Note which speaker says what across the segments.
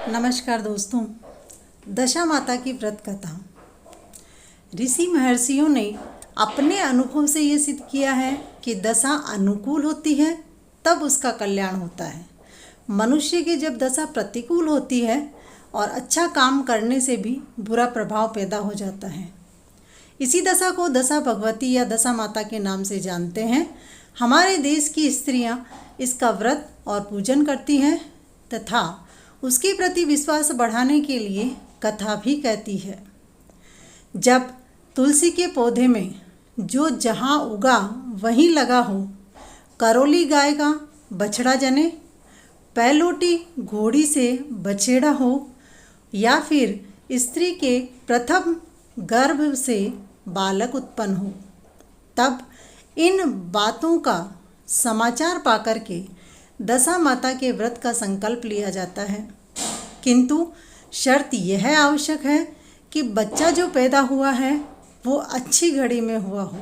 Speaker 1: नमस्कार दोस्तों। दशा माता की व्रत कथा। ऋषि महर्षियों ने अपने अनुभव से ये सिद्ध किया है कि दशा अनुकूल होती है तब उसका कल्याण होता है। मनुष्य की जब दशा प्रतिकूल होती है और अच्छा काम करने से भी बुरा प्रभाव पैदा हो जाता है। इसी दशा को दशा भगवती या दशा माता के नाम से जानते हैं। हमारे देश की स्त्रियां इसका व्रत और पूजन करती हैं तथा उसके प्रति विश्वास बढ़ाने के लिए कथा भी कहती है। जब तुलसी के पौधे में जो जहाँ उगा वहीं लगा हो, करौली गाय का बछड़ा जने, पैलोटी घोड़ी से बछेड़ा हो या फिर स्त्री के प्रथम गर्भ से बालक उत्पन्न हो, तब इन बातों का समाचार पाकर के दशा माता के व्रत का संकल्प लिया जाता है। किंतु शर्त यह आवश्यक है कि बच्चा जो पैदा हुआ है वो अच्छी घड़ी में हुआ हो।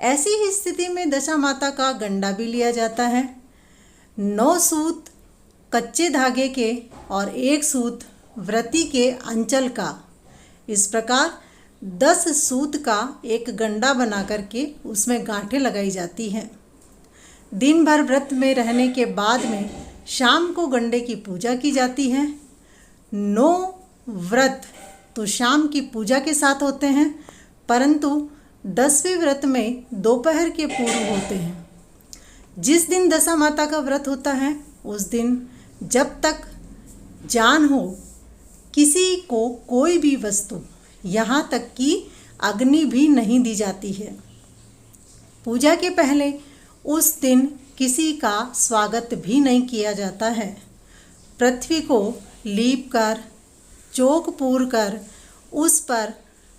Speaker 1: ऐसी ही स्थिति में दशा माता का गंडा भी लिया जाता है। 9 सूत कच्चे धागे के और 1 सूत व्रती के अंचल का, इस प्रकार 10 सूत का एक गंडा बना करके उसमें गांठें लगाई जाती हैं। दिन भर व्रत में रहने के बाद में शाम को गंडे की पूजा की जाती है। 9 व्रत तो शाम की पूजा के साथ होते हैं, परंतु 10वें व्रत में दोपहर के पूर्व होते हैं। जिस दिन दशा माता का व्रत होता है उस दिन जब तक जान हो किसी को कोई भी वस्तु, यहाँ तक कि अग्नि भी नहीं दी जाती है। पूजा के पहले उस दिन किसी का स्वागत भी नहीं किया जाता है। पृथ्वी को लीप कर, चौक पूर कर उस पर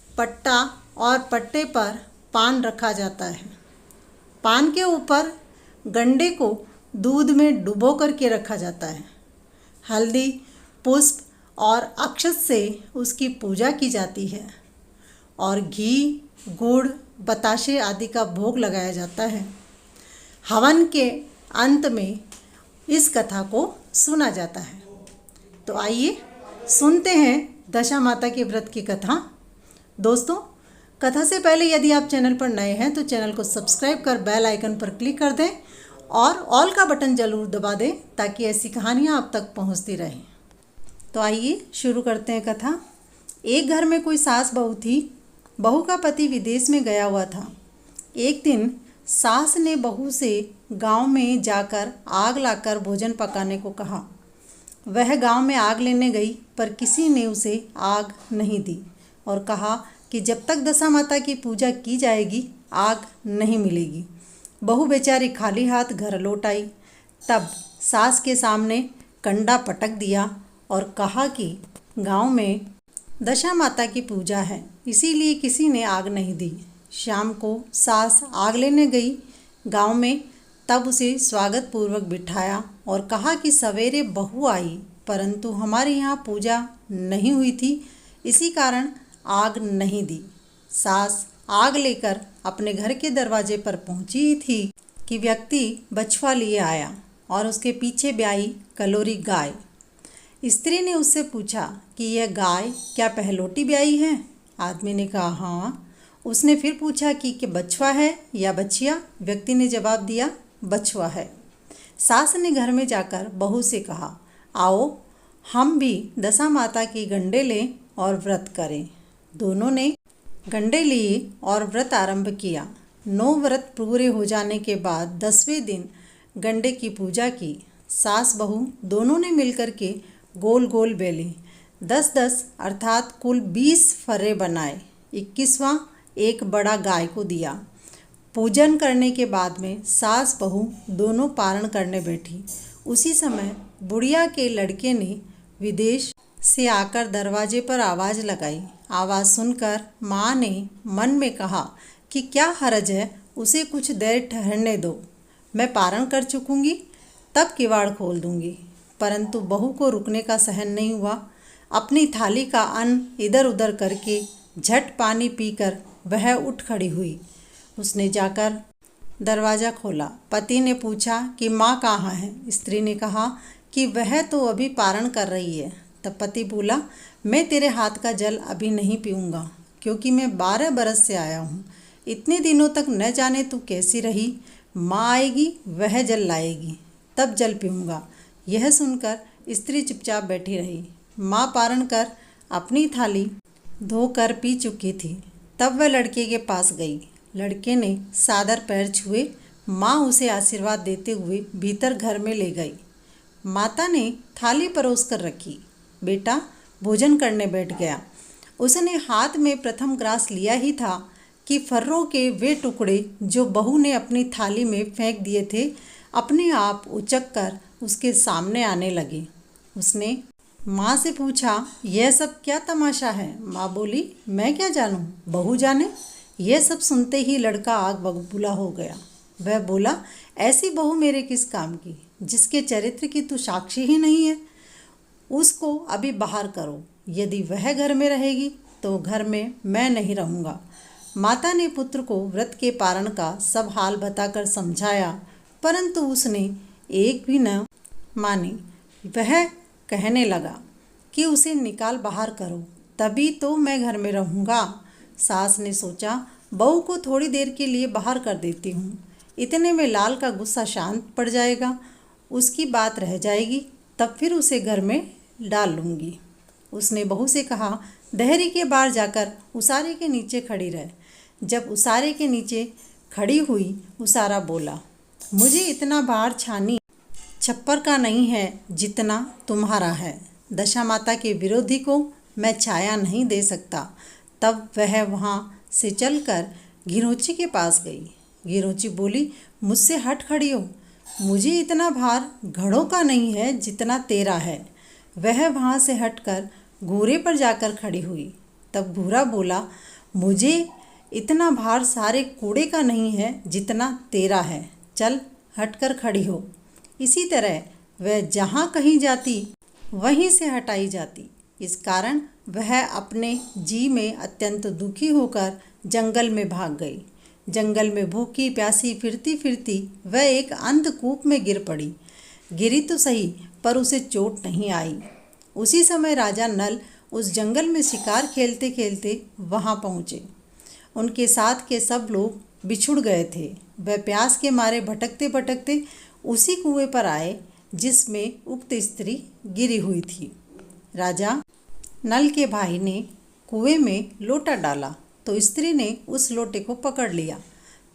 Speaker 1: पट्टा और पट्टे पर पान रखा जाता है। पान के ऊपर गंडे को दूध में डुबो करके रखा जाता है। हल्दी, पुष्प और अक्षत से उसकी पूजा की जाती है और घी, गुड़, बताशे आदि का भोग लगाया जाता है। हवन के अंत में इस कथा को सुना जाता है। तो आइए सुनते हैं दशा माता के व्रत की कथा। दोस्तों, कथा से पहले यदि आप चैनल पर नए हैं तो चैनल को सब्सक्राइब कर बेल आइकन पर क्लिक कर दें और ऑल का बटन जरूर दबा दें ताकि ऐसी कहानियाँ आप तक पहुँचती रहें। तो आइए शुरू करते हैं कथा। एक घर में कोई सास बहू थी। बहू का पति विदेश में गया हुआ था। एक दिन सास ने बहू से गांव में जाकर आग लाकर भोजन पकाने को कहा। वह गांव में आग लेने गई पर किसी ने उसे आग नहीं दी और कहा कि जब तक दशा माता की पूजा की जाएगी आग नहीं मिलेगी। बहू बेचारी खाली हाथ घर लौट आई। तब सास के सामने कंडा पटक दिया और कहा कि गांव में दशा माता की पूजा है, इसीलिए किसी ने आग नहीं दी। शाम को सास आग लेने गई गांव में, तब उसे स्वागत पूर्वक बिठाया और कहा कि सवेरे बहू आई परंतु हमारे यहाँ पूजा नहीं हुई थी, इसी कारण आग नहीं दी। सास आग लेकर अपने घर के दरवाजे पर पहुँची ही थी कि व्यक्ति बछवा लिए आया और उसके पीछे ब्याई कलोरी गाय। स्त्री ने उससे पूछा कि यह गाय क्या पहलोटी ब्याई है? आदमी ने कहा हाँ। उसने फिर पूछा कि बछवा है या बछिया? व्यक्ति ने जवाब दिया बछवा है। सास ने घर में जाकर बहू से कहा, आओ हम भी दशा माता की गंडे लें और व्रत करें। दोनों ने गंडे लिए और व्रत आरंभ किया। 9 व्रत पूरे हो जाने के बाद 10वें दिन गंडे की पूजा की। सास बहू दोनों ने मिलकर के गोल गोल बेले 10-10 अर्थात कुल 20 फर्रे बनाए। 21वां एक बड़ा गाय को दिया। पूजन करने के बाद में सास बहू दोनों पारण करने बैठी। उसी समय बुढ़िया के लड़के ने विदेश से आकर दरवाजे पर आवाज़ लगाई। आवाज़ सुनकर माँ ने मन में कहा कि क्या हर्ज है, उसे कुछ देर ठहरने दो, मैं पारण कर चुकूँगी तब किवाड़ खोल दूँगी। परंतु बहू को रुकने का सहन नहीं हुआ। अपनी थाली का अन्न इधर उधर करके झट पानी पीकर वह उठ खड़ी हुई। उसने जाकर दरवाज़ा खोला। पति ने पूछा कि माँ कहाँ है? स्त्री ने कहा कि वह तो अभी पारण कर रही है। तब पति बोला, मैं तेरे हाथ का जल अभी नहीं पीऊँगा, क्योंकि मैं 12 बरस से आया हूँ। इतने दिनों तक न जाने तू कैसी रही। माँ आएगी, वह जल लाएगी, तब जल पीऊँगा। यह सुनकर स्त्री चुपचाप बैठी रही। माँ पारण कर अपनी थाली धोकर पी चुकी थी। तब वह लड़के के पास गई। लड़के ने सादर पैर छुए। माँ उसे आशीर्वाद देते हुए भीतर घर में ले गई। माता ने थाली परोस कर रखी। बेटा भोजन करने बैठ गया। उसने हाथ में प्रथम ग्रास लिया ही था कि फर्रों के वे टुकड़े जो बहू ने अपनी थाली में फेंक दिए थे, अपने आप उचक कर उसके सामने आने लगे। उसने माँ से पूछा, यह सब क्या तमाशा है? माँ बोली, मैं क्या जानूँ, बहू जाने। यह सब सुनते ही लड़का आग बबूला हो गया। वह बोला, ऐसी बहू मेरे किस काम की, जिसके चरित्र की तू साक्षी ही नहीं है। उसको अभी बाहर करो। यदि वह घर में रहेगी तो घर में मैं नहीं रहूँगा। माता ने पुत्र को व्रत के पारण का सब हाल बताकर समझाया, परंतु उसने एक भी न मानी। वह कहने लगा कि उसे निकाल बाहर करो, तभी तो मैं घर में रहूँगा। सास ने सोचा, बहू को थोड़ी देर के लिए बाहर कर देती हूँ, इतने में लाल का गुस्सा शांत पड़ जाएगा, उसकी बात रह जाएगी, तब फिर उसे घर में डाल लूँगी। उसने बहू से कहा, दहरी के बाहर जाकर उसारे के नीचे खड़ी रह। जब उसारे के नीचे खड़ी हुई, उसारा बोला, मुझे इतना भार छानी छप्पर का नहीं है जितना तुम्हारा है। दशा माता के विरोधी को मैं छाया नहीं दे सकता। तब वह वहाँ से चलकर गिरोची के पास गई। गिरोची बोली, मुझसे हट खड़ी हो, मुझे इतना भार घड़ों का नहीं है जितना तेरा है। वह वहाँ से हटकर घूरे पर जाकर खड़ी हुई। तब घूरा बोला, मुझे इतना भार सारे कूड़े का नहीं है जितना तेरा है, चल हटकर खड़ी हो। इसी तरह वह जहाँ कहीं जाती वहीं से हटाई जाती। इस कारण वह अपने जी में अत्यंत दुखी होकर जंगल में भाग गई। जंगल में भूखी प्यासी फिरती फिरती वह एक अंधकूप में गिर पड़ी। गिरी तो सही, पर उसे चोट नहीं आई। उसी समय राजा नल उस जंगल में शिकार खेलते खेलते वहां पहुँचे। उनके साथ के सब लोग बिछुड़ गए थे। वह प्यास के मारे भटकते भटकते उसी कुएं पर आए जिसमें उक्त स्त्री गिरी हुई थी। राजा नल के भाई ने कुएं में लोटा डाला तो स्त्री ने उस लोटे को पकड़ लिया।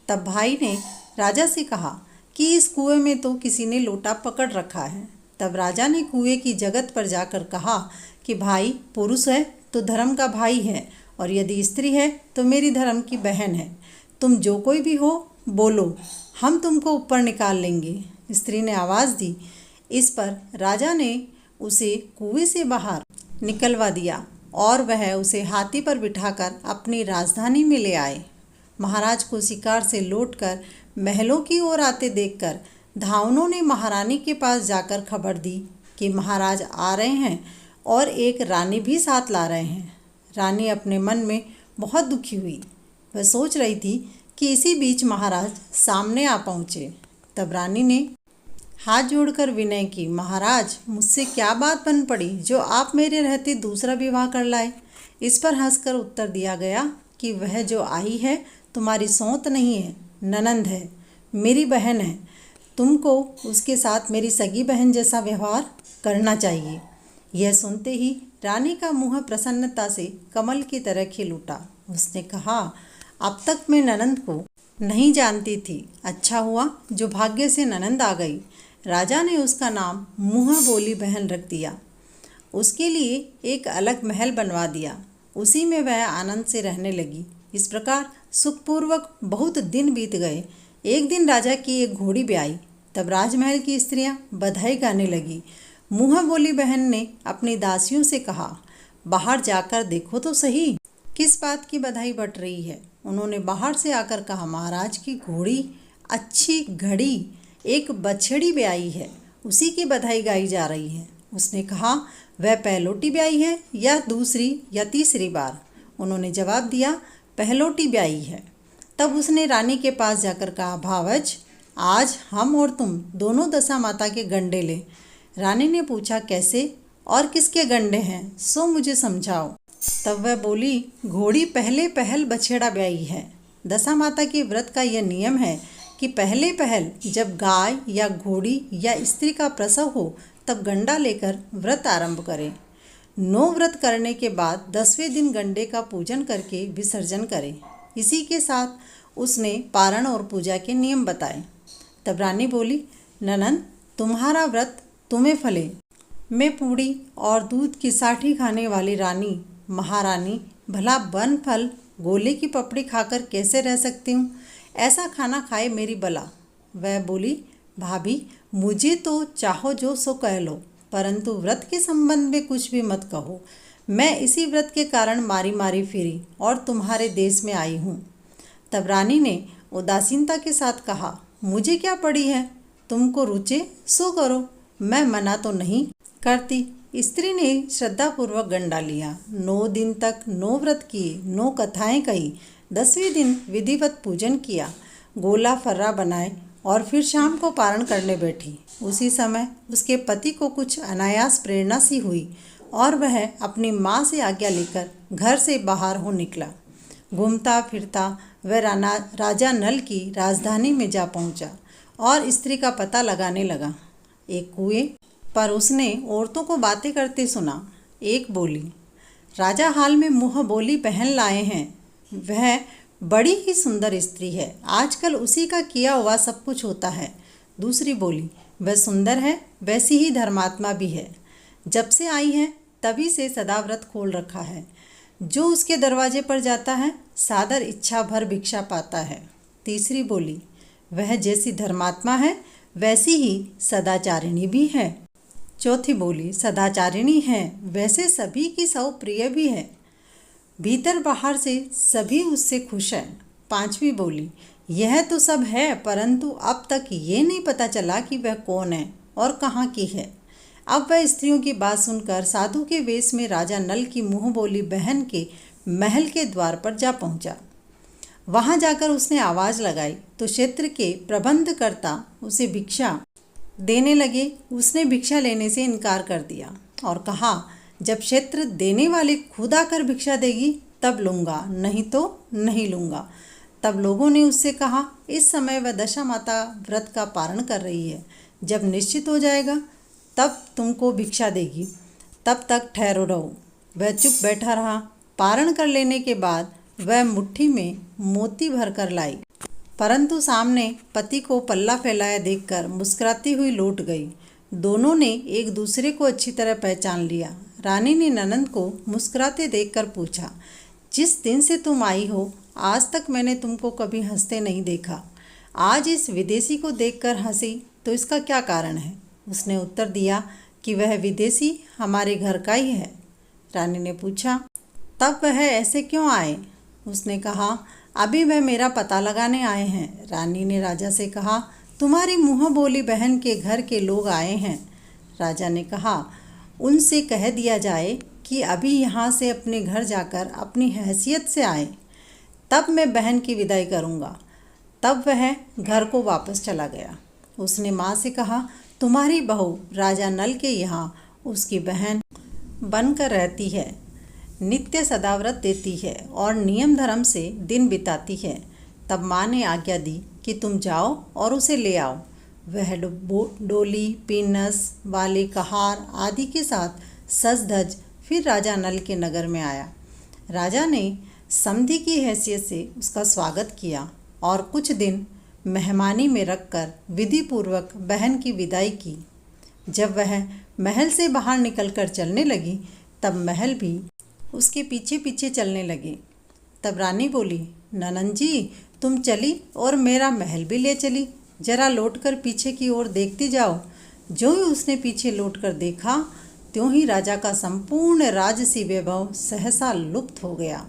Speaker 1: तब भाई ने राजा से कहा कि इस कुएं में तो किसी ने लोटा पकड़ रखा है। तब राजा ने कुएं की जगत पर जाकर कहा कि भाई पुरुष है तो धर्म का भाई है, और यदि स्त्री है तो मेरी धर्म की बहन है। तुम जो कोई भी हो बोलो, हम तुमको ऊपर निकाल लेंगे। स्त्री ने आवाज़ दी। इस पर राजा ने उसे कुएं से बाहर निकलवा दिया और वह उसे हाथी पर बिठाकर अपनी राजधानी में ले आए। महाराज को शिकार से लौटकर महलों की ओर आते देखकर धावनों ने महारानी के पास जाकर खबर दी कि महाराज आ रहे हैं और एक रानी भी साथ ला रहे हैं। रानी अपने मन में बहुत दुखी हुई। वह सोच रही थी कि इसी बीच महाराज सामने आ पहुँचे। तब रानी ने हाथ जोड़कर विनय की, महाराज मुझसे क्या बात बन पड़ी जो आप मेरे रहते दूसरा विवाह कर लाए। इस पर हंसकर उत्तर दिया गया कि वह जो आई है तुम्हारी सौत नहीं है, ननंद है, मेरी बहन है। तुमको उसके साथ मेरी सगी बहन जैसा व्यवहार करना चाहिए। यह सुनते ही रानी का मुँह प्रसन्नता से कमल की तरह खिल उठा। उसने कहा, अब तक मैं ननंद को नहीं जानती थी, अच्छा हुआ जो भाग्य से ननंद आ गई। राजा ने उसका नाम मुँह बोली बहन रख दिया। उसके लिए एक अलग महल बनवा दिया। उसी में वह आनंद से रहने लगी। इस प्रकार सुखपूर्वक बहुत दिन बीत गए। एक दिन राजा की एक घोड़ी ब्याई। तब राजमहल की स्त्रियां बधाई गाने लगी। मुँह बोली बहन ने अपनी दासियों से कहा, बाहर जाकर देखो तो सही किस बात की बधाई बट रही है। उन्होंने बाहर से आकर कहा, महाराज की घोड़ी अच्छी घड़ी एक बछड़ी ब्याई है, उसी की बधाई गाई जा रही है। उसने कहा, वह पहलोटी ब्याई है या दूसरी या तीसरी बार? उन्होंने जवाब दिया, पहलोटी ब्याई है। तब उसने रानी के पास जाकर कहा, भावज आज हम और तुम दोनों दशा माता के गंडे लें। रानी ने पूछा, कैसे और किसके गंडे हैं, सो मुझे समझाओ। तब वह बोली, घोड़ी पहले पहल बछेड़ा ब्याई है। दशा माता के व्रत का यह नियम है कि पहले पहल जब गाय या घोड़ी या स्त्री का प्रसव हो तब गंडा लेकर व्रत आरंभ करें। 9 व्रत करने के बाद 10वें दिन गंडे का पूजन करके विसर्जन करें। इसी के साथ उसने पारण और पूजा के नियम बताए। तब रानी बोली, ननंद, तुम्हारा व्रत तुम्हें फले। मैं पूड़ी और दूध की साठी खाने वाली रानी महारानी भला वन फल गोले की पपड़ी खाकर कैसे रह सकती हूँ? ऐसा खाना खाए मेरी बला। वह बोली, भाभी, मुझे तो चाहो जो सो कह लो, परंतु व्रत के संबंध में कुछ भी मत कहो। मैं इसी व्रत के कारण मारी मारी फिरी और तुम्हारे देश में आई हूँ। तब रानी ने उदासीनता के साथ कहा, मुझे क्या पड़ी है, तुमको रुचे सो करो, मैं मना तो नहीं करती। स्त्री ने श्रद्धापूर्वक गंडा लिया। 9 दिन तक 9 व्रत किए, 9 कथाएं कही। 10वें दिन विधिवत पूजन किया, गोला फर्रा बनाए और फिर शाम को पारण करने बैठी। उसी समय उसके पति को कुछ अनायास प्रेरणा सी हुई और वह अपनी माँ से आज्ञा लेकर घर से बाहर हो निकला। घूमता फिरता वह राजा नल की राजधानी में जा पहुँचा और स्त्री का पता लगाने लगा। एक कुएं पर उसने औरतों को बातें करते सुना। एक बोली, राजा हाल में मुँह बोली बहन लाए हैं, वह बड़ी ही सुंदर स्त्री है, आजकल उसी का किया हुआ सब कुछ होता है। दूसरी बोली, वह सुंदर है, वैसी ही धर्मात्मा भी है, जब से आई है तभी से सदा व्रत खोल रखा है। जो उसके दरवाजे पर जाता है सादर इच्छा भर भिक्षा पाता है। तीसरी बोली, वह जैसी धर्मात्मा है वैसी ही सदाचारिणी भी है। चौथी बोली, सदाचारिणी है वैसे सभी की सौ प्रिय भी है, भीतर बाहर से सभी उससे खुश हैं। पांचवी बोली, यह तो सब है, परंतु अब तक ये नहीं पता चला कि वह कौन है और कहाँ की है। अब वह स्त्रियों की बात सुनकर साधु के वेश में राजा नल की मुँह बोली बहन के महल के द्वार पर जा पहुँचा। वहाँ जाकर उसने आवाज़ लगाई तो क्षेत्र के प्रबंधकर्ता उसे भिक्षा देने लगे। उसने भिक्षा लेने से इनकार कर दिया और कहा, जब क्षेत्र देने वाली खुद आकर भिक्षा देगी तब लूँगा, नहीं तो नहीं लूँगा। तब लोगों ने उससे कहा, इस समय वह दशा माता व्रत का पारण कर रही है, जब निश्चित हो जाएगा तब तुमको भिक्षा देगी, तब तक ठहरो रहो। वह चुप बैठा रहा। पारण कर लेने के बाद वह मुट्ठी में मोती भर कर लाई, परंतु सामने पति को पल्ला फैलाया देखकर मुस्कुराती हुई लौट गई। दोनों ने एक दूसरे को अच्छी तरह पहचान लिया। रानी ने ननंद को मुस्कुराते देखकर पूछा, जिस दिन से तुम आई हो आज तक मैंने तुमको कभी हंसते नहीं देखा, आज इस विदेशी को देखकर हंसी तो इसका क्या कारण है? उसने उत्तर दिया कि वह विदेशी हमारे घर का ही है। रानी ने पूछा, तब वह ऐसे क्यों आए? उसने कहा, अभी वह मेरा पता लगाने आए हैं। रानी ने राजा से कहा, तुम्हारी मुँह बोली बहन के घर के लोग आए हैं। राजा ने कहा, उनसे कह दिया जाए कि अभी यहाँ से अपने घर जाकर अपनी हैसियत से आए, तब मैं बहन की विदाई करूँगा। तब वह घर को वापस चला गया। उसने माँ से कहा, तुम्हारी बहू राजा नल के यहाँ उसकी बहन बनकर रहती है, नित्य सदाव्रत देती है और नियम धर्म से दिन बिताती है। तब माँ ने आज्ञा दी कि तुम जाओ और उसे ले आओ। वह डोली पीनस वाले कहार आदि के साथ सज धज फिर राजा नल के नगर में आया। राजा ने समधी की हैसियत से उसका स्वागत किया और कुछ दिन मेहमानी में रखकर विधि पूर्वक बहन की विदाई की। जब वह महल से बाहर निकलकर चलने लगी तब महल भी उसके पीछे पीछे चलने लगे। तब रानी बोली, ननंद जी, तुम चली और मेरा महल भी ले चली, जरा लौटकर पीछे की ओर देखती जाओ। जो ही उसने पीछे लौटकर देखा त्यों ही राजा का संपूर्ण राजसी वैभव सहसा लुप्त हो गया।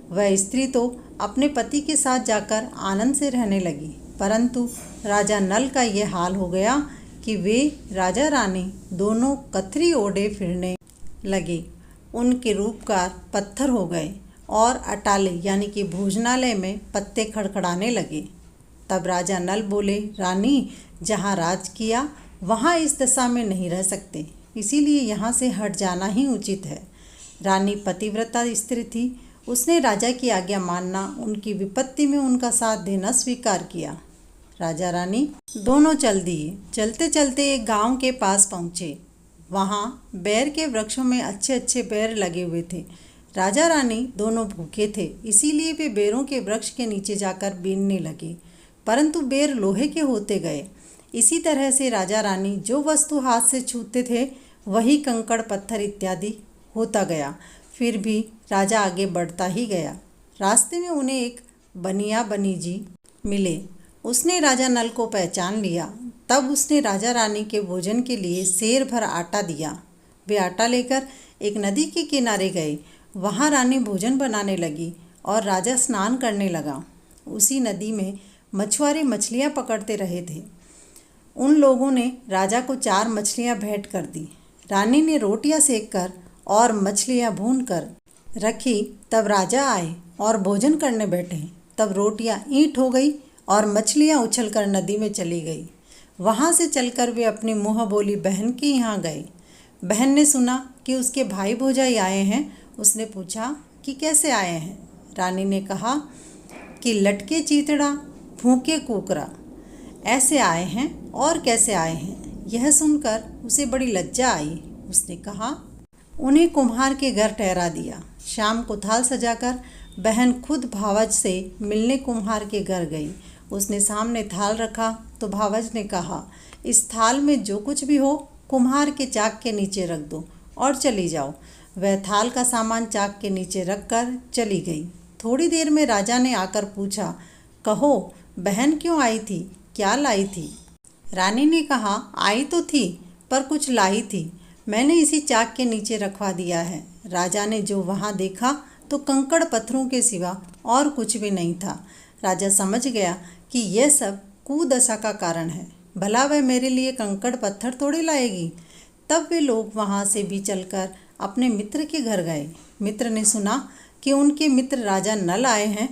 Speaker 1: वह स्त्री तो अपने पति के साथ जाकर आनंद से रहने लगी, परंतु राजा नल का यह हाल हो गया कि वे राजा रानी दोनों कथरी ओढ़े फिरने लगे। उनके रूपकार पत्थर हो गए और अटाले यानी कि भोजनालय में पत्ते खड़खड़ाने लगे। तब राजा नल बोले, रानी, जहाँ राज किया वहाँ इस दशा में नहीं रह सकते, इसीलिए यहाँ से हट जाना ही उचित है। रानी पतिव्रता स्त्री थी, उसने राजा की आज्ञा मानना, उनकी विपत्ति में उनका साथ देना स्वीकार किया। राजा रानी दोनों चल दिए। चलते चलते एक गांव के पास पहुँचे। वहाँ बेर के वृक्षों में अच्छे अच्छे बेर लगे हुए थे। राजा रानी दोनों भूखे थे, इसीलिए वे बेरों के वृक्ष के नीचे जाकर बीनने लगे, परंतु बेर लोहे के होते गए। इसी तरह से राजा रानी जो वस्तु हाथ से छूते थे वही कंकड़ पत्थर इत्यादि होता गया। फिर भी राजा आगे बढ़ता ही गया। रास्ते में उन्हें एक बनिया बनीजी मिले। उसने राजा नल को पहचान लिया। तब उसने राजा रानी के भोजन के लिए सेर भर आटा दिया। वे आटा लेकर एक नदी के किनारे गए। वहाँ रानी भोजन बनाने लगी और राजा स्नान करने लगा। उसी नदी में मछुआरे मछलियाँ पकड़ते रहे थे। उन लोगों ने राजा को 4 मछलियाँ भेंट कर दी। रानी ने रोटियाँ सेक कर और मछलियाँ भून कर रखी। तब राजा आए और भोजन करने बैठे। तब रोटियाँ ईंट हो गई और मछलियाँ उछलकर नदी में चली गई। वहाँ से चलकर वे अपनी मुँह बोली बहन के यहाँ गए। बहन ने सुना कि उसके भाई भौजाई आए हैं। उसने पूछा कि कैसे आए हैं। रानी ने कहा कि लटके चीतड़ा भूखे कुकरा ऐसे आए हैं और कैसे आए हैं। यह सुनकर उसे बड़ी लज्जा आई। उसने कहा उन्हें कुम्हार के घर ठहरा दिया। शाम को थाल सजाकर बहन खुद भावज से मिलने कुम्हार के घर गई। उसने सामने थाल रखा तो भावज ने कहा इस थाल में जो कुछ भी हो कुम्हार के चाक के नीचे रख दो और चली जाओ। वह थाल का सामान चाक के नीचे रख कर चली गई। थोड़ी देर में राजा ने आकर पूछा, कहो बहन क्यों आई थी, क्या लाई थी। रानी ने कहा आई तो थी पर कुछ लाई थी, मैंने इसी चाक के नीचे रखवा दिया है। राजा ने जो वहाँ देखा तो कंकड़ पत्थरों के सिवा और कुछ भी नहीं था। राजा समझ गया कि यह सब कुदशा का कारण है, भला वह मेरे लिए कंकड़ पत्थर थोड़ी लाएगी। तब वे लोग वहाँ से भी चलकर अपने मित्र के घर गए। मित्र ने सुना कि उनके मित्र राजा नल आए हैं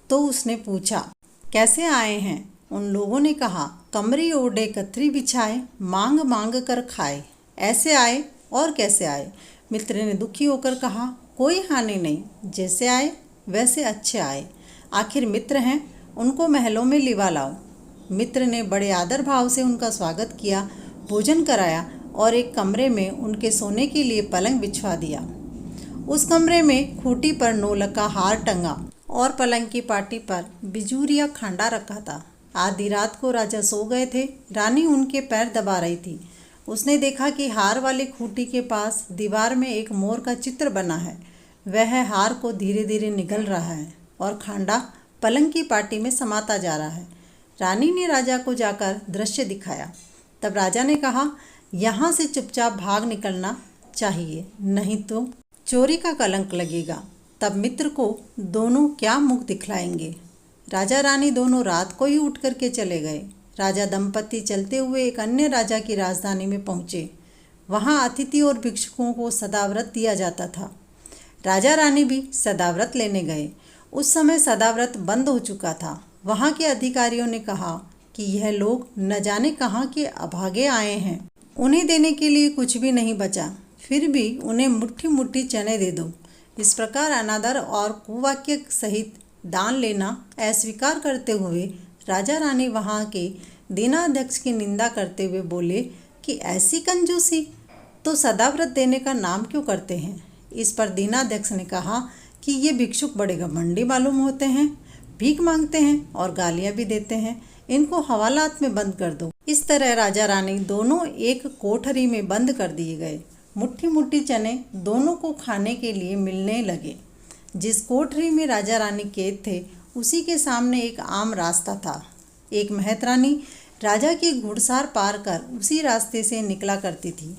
Speaker 1: तो उसने पूछा कैसे आए हैं। उन लोगों ने कहा कमरी ओढ़े कतरी बिछाए मांग मांग कर खाए, ऐसे आए और कैसे आए। मित्र ने दुखी होकर कहा कोई हानि नहीं, जैसे आए वैसे अच्छे आए। आखिर मित्र हैं, उनको महलों में लिवा लाओ। मित्र ने बड़े आदर भाव से उनका स्वागत किया, भोजन कराया और एक कमरे में उनके सोने के लिए पलंग बिछवा दिया। उस कमरे में खूंटी पर नौलक का हार टंगा और पलंग की पाटी पर बिजूरिया खांडा रखा था। आधी रात को राजा सो गए थे। रानी उनके पैर दबा रही थी। उसने देखा कि हार वाली खूंटी के पास दीवार में एक मोर का चित्र बना है। वह हार को धीरे धीरे निगल रहा है और खांडा पलंग की पाटी में समाता जा रहा है। रानी ने राजा को जाकर दृश्य दिखाया। तब राजा ने कहा यहाँ से चुपचाप भाग निकलना चाहिए, नहीं तो चोरी का कलंक लगेगा। तब मित्र को दोनों क्या मुख दिखलाएंगे। राजा रानी दोनों रात को ही उठ करके चले गए। राजा दंपति चलते हुए एक अन्य राजा की राजधानी में पहुँचे। वहाँ अतिथि और भिक्षुकों को सदाव्रत दिया जाता था। राजा रानी भी सदाव्रत लेने गए। उस समय सदाव्रत बंद हो चुका था। वहाँ के अधिकारियों ने कहा कि यह लोग न जाने कहाँ के अभागे आए हैं, उन्हें देने के लिए कुछ भी नहीं बचा, फिर भी उन्हें मुट्ठी मुट्ठी चने दे दो। इस प्रकार अनादर और कुवाक्य सहित दान लेना अस्वीकार करते हुए राजा रानी वहाँ के दीनाध्यक्ष की निंदा करते हुए बोले कि ऐसी कंजूसी तो सदाव्रत देने का नाम क्यों करते हैं। इस पर दीनाध्यक्ष ने कहा कि ये भिक्षुक बड़े घमंडी मालूम होते हैं, भीख मांगते हैं और गालियाँ भी देते हैं, इनको हवालात में बंद कर दो। इस तरह राजा रानी दोनों एक कोठरी में बंद कर दिए गए। मुट्ठी मुट्ठी चने दोनों को खाने के लिए मिलने लगे। जिस कोठरी में राजा रानी कैद थे उसी के सामने एक आम रास्ता था। एक महतरानी राजा की घुड़सार पार कर उसी रास्ते से निकला करती थी।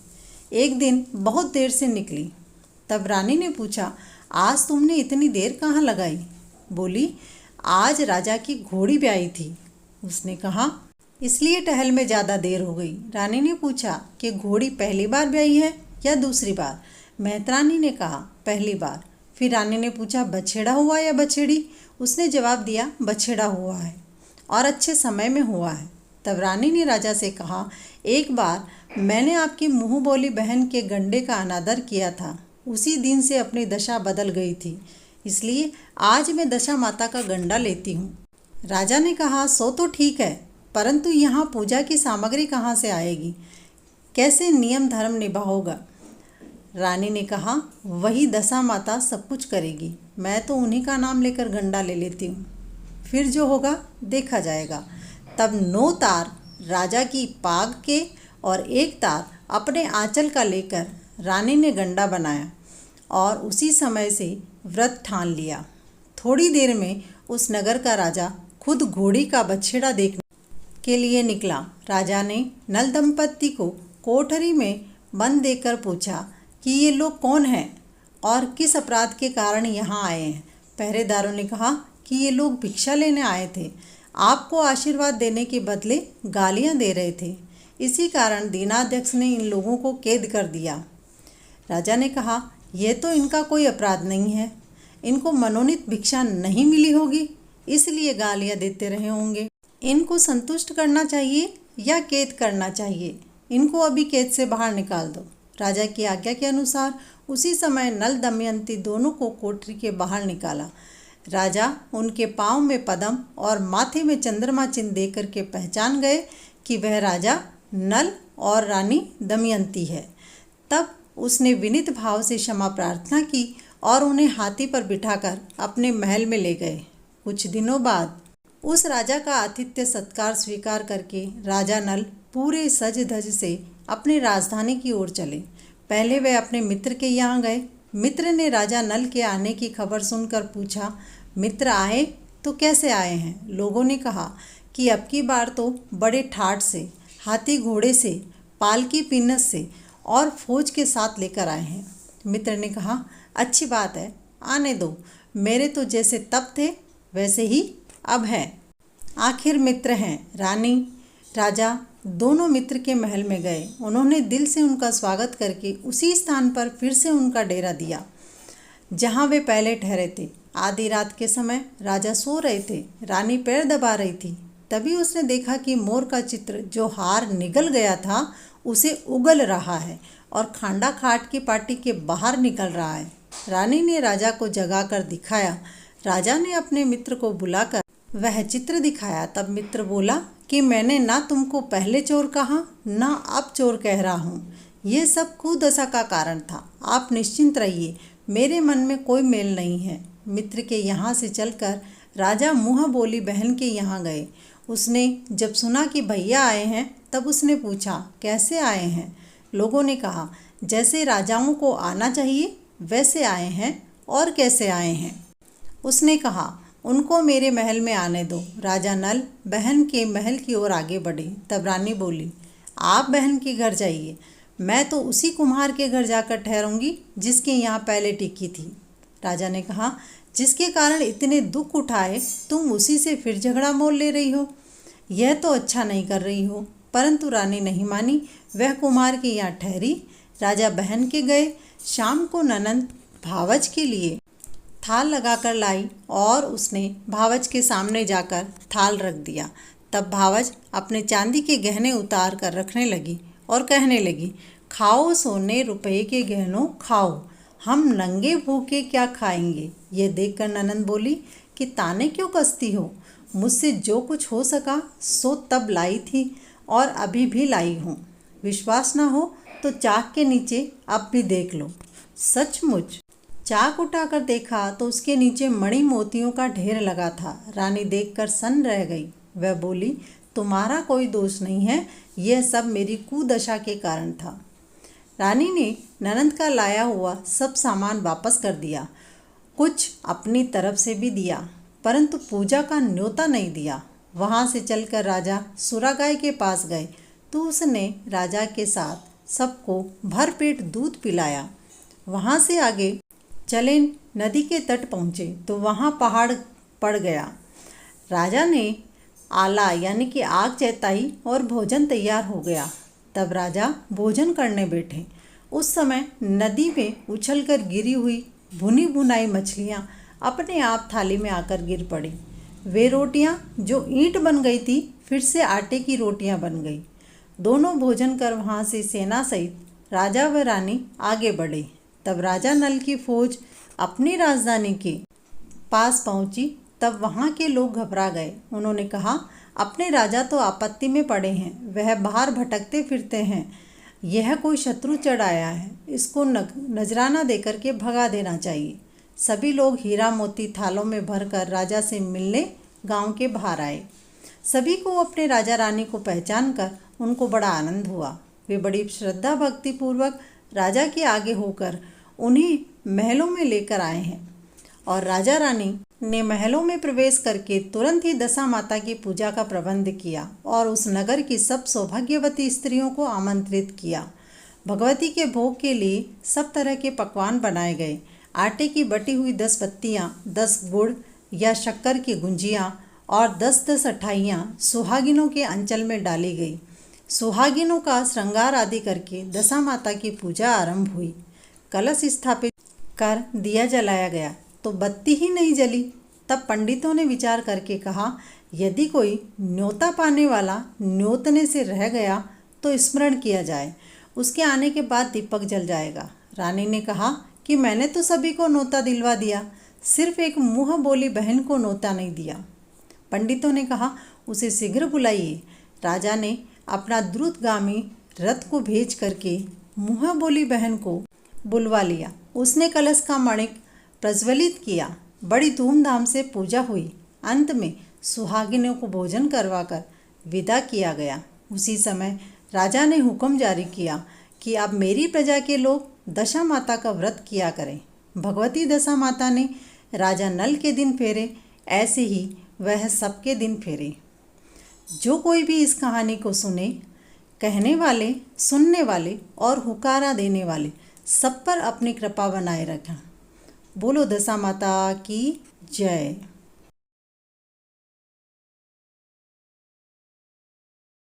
Speaker 1: एक दिन बहुत देर से निकली। तब रानी ने पूछा, आज तुमने इतनी देर कहाँ लगाई। बोली, आज राजा की घोड़ी ब्याई थी। उसने कहा, इसलिए टहल में ज़्यादा देर हो गई। रानी ने पूछा कि घोड़ी पहली बार ब्याई है या दूसरी बार। महतरानी ने कहा, पहली बार। फिर रानी ने पूछा, बछेड़ा हुआ या बछेड़ी। उसने जवाब दिया, बछेड़ा हुआ है और अच्छे समय में हुआ है। तब रानी ने राजा से कहा, एक बार मैंने आपकी मुँह बोली बहन के गंडे का अनादर किया था। उसी दिन से अपनी दशा बदल गई थी, इसलिए आज मैं दशा माता का गंडा लेती हूँ। राजा ने कहा, सो तो ठीक है, परंतु यहाँ पूजा की सामग्री कहाँ से आएगी? कैसे नियम धर्म निभाओगा? रानी ने कहा, वही दशा माता सब कुछ करेगी। मैं तो उन्हीं का नाम लेकर गंडा ले लेती हूँ, फिर जो होगा देखा जाएगा। तब 9 तार राजा की पाग के और 1 तार अपने आंचल का लेकर रानी ने गंडा बनाया और उसी समय से व्रत ठान लिया। थोड़ी देर में उस नगर का राजा खुद घोड़ी का बछड़ा देखने के लिए निकला। राजा ने नल दंपत्ति को कोठरी में बंद देखकर पूछा कि ये लोग कौन हैं और किस अपराध के कारण यहाँ आए हैं। पहरेदारों ने कहा कि ये लोग भिक्षा लेने आए थे, आपको आशीर्वाद देने के बदले गालियाँ दे रहे थे। इसी कारण दीनाध्यक्ष ने इन लोगों को कैद कर दिया। राजा ने कहा, यह तो इनका कोई अपराध नहीं है, इनको मनोनीत भिक्षा नहीं मिली होगी, इसलिए गालियाँ देते रहे होंगे। इनको संतुष्ट करना चाहिए या कैद करना चाहिए? इनको अभी कैद से बाहर निकाल दो। राजा की आज्ञा के अनुसार उसी समय नल दमयंती दोनों को कोठरी के बाहर निकाला। राजा उनके पाँव में पद्म और माथे में चंद्रमा चिन्ह देकर के पहचान गए कि वह राजा नल और रानी दमयंती है। तब उसने विनीत भाव से क्षमा प्रार्थना की और उन्हें हाथी पर बिठाकर अपने महल में ले गए। कुछ दिनों बाद उस राजा का आतिथ्य सत्कार स्वीकार करके राजा नल पूरे सज धज से अपनी राजधानी की ओर चले। पहले वे अपने मित्र के यहाँ गए। मित्र ने राजा नल के आने की खबर सुनकर पूछा, मित्र आए तो कैसे आए हैं? लोगों ने कहा कि अब की बार तो बड़े ठाठ से, हाथी घोड़े से, पालकी पिनस से और फौज के साथ लेकर आए हैं। मित्र ने कहा, अच्छी बात है, आने दो। मेरे तो जैसे तब थे वैसे ही अब है। आखिर मित्र हैं। रानी राजा दोनों मित्र के महल में गए। उन्होंने दिल से उनका स्वागत करके उसी स्थान पर फिर से उनका डेरा दिया जहाँ वे पहले ठहरे थे। आधी रात के समय राजा सो रहे थे। रानी पैर दबा रही थी। तभी उसने देखा कि मोर का चित्र जो हार निगल गया था उसे उगल रहा है और खांडा खाट की पार्टी के बाहर निकल रहा है। रानी ने राजा को जगाकर दिखाया। राजा ने अपने मित्र को बुलाकर वह चित्र दिखाया। तब मित्र बोला कि मैंने ना तुमको पहले चोर कहा ना अब चोर कह रहा हूँ। ये सब कुदशा का कारण था। आप निश्चिंत रहिए, मेरे मन में कोई मेल नहीं है। मित्र के यहाँ से चलकर राजा मुँह बोली बहन के यहाँ गए। उसने जब सुना कि भैया आए हैं तब उसने पूछा, कैसे आए हैं? लोगों ने कहा, जैसे राजाओं को आना चाहिए वैसे आए हैं। और कैसे आए हैं? उसने कहा, उनको मेरे महल में आने दो। राजा नल बहन के महल की ओर आगे बढ़े। तब रानी बोली, आप बहन के घर जाइए, मैं तो उसी कुम्हार के घर जाकर ठहरूंगी जिसके यहाँ पहले टिकी थी। राजा ने कहा, जिसके कारण इतने दुख उठाए तुम उसी से फिर झगड़ा मोल ले रही हो, यह तो अच्छा नहीं कर रही हो। परंतु रानी नहीं मानी, वह कुम्हार के यहाँ ठहरी। राजा बहन के गए। शाम को ननंद भावज के लिए थाल लगाकर लाई और उसने भावज के सामने जाकर थाल रख दिया। तब भावज अपने चांदी के गहने उतार कर रखने लगी और कहने लगी, खाओ सोने रुपये के गहनों खाओ, हम नंगे भूखे क्या खाएंगे। ये देखकर ननंद बोली कि ताने क्यों कसती हो? मुझसे जो कुछ हो सका सो तब लाई थी और अभी भी लाई हूँ। विश्वास ना हो तो चाक के नीचे अब भी देख लो। सचमुच चाक उठाकर देखा तो उसके नीचे मणि मोतियों का ढेर लगा था। रानी देखकर सन्न रह गई। वह बोली, तुम्हारा कोई दोष नहीं है, यह सब मेरी कुदशा के कारण था। रानी ने ननंद का लाया हुआ सब सामान वापस कर दिया। कुछ अपनी तरफ से भी दिया, परंतु पूजा का न्योता नहीं दिया। वहाँ से चलकर राजा सुरागाय के पास गए तो उसने राजा के साथ सबको भरपेट दूध पिलाया। वहाँ से आगे चले नदी के तट पहुँचे तो वहाँ पहाड़ पड़ गया। राजा ने आला यानी कि आग जैताई और भोजन तैयार हो गया। तब राजा भोजन करने बैठे। उस समय नदी में उछलकर गिरी हुई भुनी भुनाई मछलियाँ अपने आप थाली में आकर गिर पड़ी। वे रोटियाँ जो ईंट बन गई थी फिर से आटे की रोटियां बन गई। दोनों भोजन कर वहाँ से सेना सहित राजा व रानी आगे बढ़े। तब राजा नल की फौज अपनी राजधानी के पास पहुंची। तब वहाँ के लोग घबरा गए। उन्होंने कहा, अपने राजा तो आपत्ति में पड़े हैं, वह बाहर भटकते फिरते हैं, यह कोई शत्रु चढ़ आया है, इसको नजराना देकर के भगा देना चाहिए। सभी लोग हीरा मोती थालों में भरकर राजा से मिलने गांव के बाहर आए। सभी को अपने राजा रानी को पहचान कर उनको बड़ा आनंद हुआ। वे बड़ी श्रद्धा भक्ति पूर्वक राजा के आगे होकर उन्हें महलों में लेकर आए हैं और राजा रानी ने महलों में प्रवेश करके तुरंत ही दशा माता की पूजा का प्रबंध किया और उस नगर की सब सौभाग्यवती स्त्रियों को आमंत्रित किया। भगवती के भोग के लिए सब तरह के पकवान बनाए गए। आटे की बटी हुई 10 पत्तियाँ, 10 गुड़ या शक्कर की गुंजियाँ और 10-10 अठाइयाँ सुहागिनों के अंचल में डाली गई। सुहागिनों का श्रृंगार आदि करके दशा माता की पूजा आरंभ हुई। कलश स्थापित कर दिया जलाया गया तो बत्ती ही नहीं जली। तब पंडितों ने विचार करके कहा, यदि कोई न्योता पाने वाला न्योतने से रह गया तो स्मरण किया जाए, उसके आने के बाद दीपक जल जाएगा। रानी ने कहा कि मैंने तो सभी को न्योता दिलवा दिया, सिर्फ एक मुँह बोली बहन को न्योता नहीं दिया। पंडितों ने कहा, उसे शीघ्र बुलाइए। राजा ने अपना द्रुतगामी रथ को भेज करके मुँह बोली बहन को बुलवा लिया। उसने कलश का मणिक प्रज्वलित किया। बड़ी धूमधाम से पूजा हुई। अंत में सुहागिनों को भोजन करवाकर विदा किया गया। उसी समय राजा ने हुक्म जारी किया कि अब मेरी प्रजा के लोग दशा माता का व्रत किया करें। भगवती दशा माता ने राजा नल के दिन फेरे, ऐसे ही वह सबके दिन फेरे। जो कोई भी इस कहानी को सुने, कहने वाले, सुनने वाले और हुकारा देने वाले सब पर अपनी कृपा बनाए रखें। बोलो दशा माता की जय।